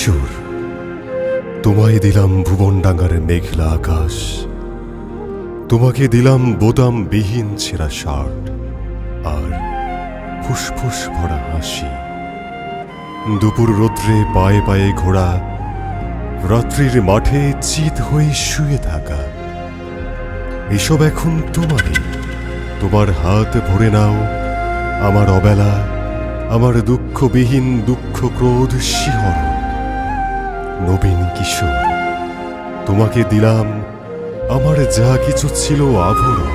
কিশোর, তোমায় দিলাম ভুবনডাঙ্গার মেঘলা আকাশ, তোমাকে দিলাম বোতামবিহীন ছেঁড়া শার্ট আর ফুসফুস ভরা হাসি। দুপুর রৌদ্রে পায়ে পায়ে ঘোরা, রাত্রির মাঠে চিত হয়ে শুয়ে থাকা, এসব এখন তোমারই। তোমার হাত ভরে নাও আমার অবেলা, আমার দুঃখবিহীন দুঃখ ক্রোধ শিহরণ। নবীন কিশোর, তোমাকে দিলাম আমার যা কিছু ছিল আভরণ।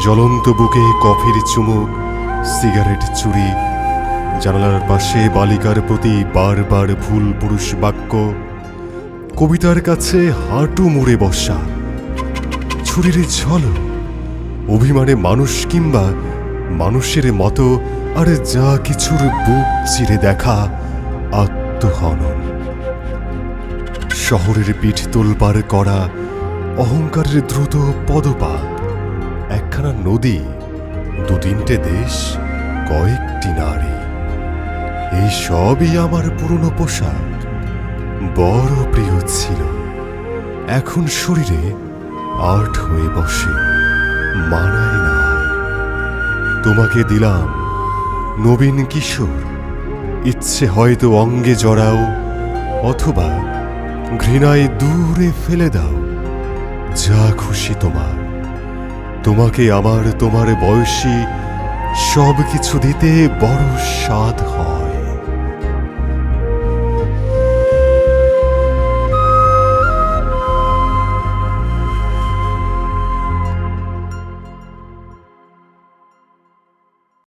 জ্বলন্ত বুকে কফির চুমুক, সিগারেট চুরি, জানালার পাশে বালিকার প্রতি বারবার ভুল পুরুষ বাক্য, কবিতার কাছে হাঁটু মুড়ে বসা, ছুরির ঝলক, অভিমানে মানুষ কিংবা মানুষের মতো আর যা কিছুর বুক চিরে দেখা আত্মহনন। শহরের পিঠ তোলপাড় করা, অহংকারের দ্রুত পদপাত, একখানা নদী, দু তিনটে দেশ, কয়েকটি নারী, এই সবই আমার পুরনো পোশাক। বড় প্রিয় ছিল, এখন শরীরে আর্ট হয়ে বসে, মানায় না। তোমাকে দিলাম নবীন কিশোর, ইচ্ছে হয়তো অঙ্গে জড়াও, অথবা ঘৃণায় দূরে ফেলে দাও, যা খুশি তোমার। তোমাকে আমার তোমার বয়সী সব কিছু দিতে বড় স্বাদ হয়।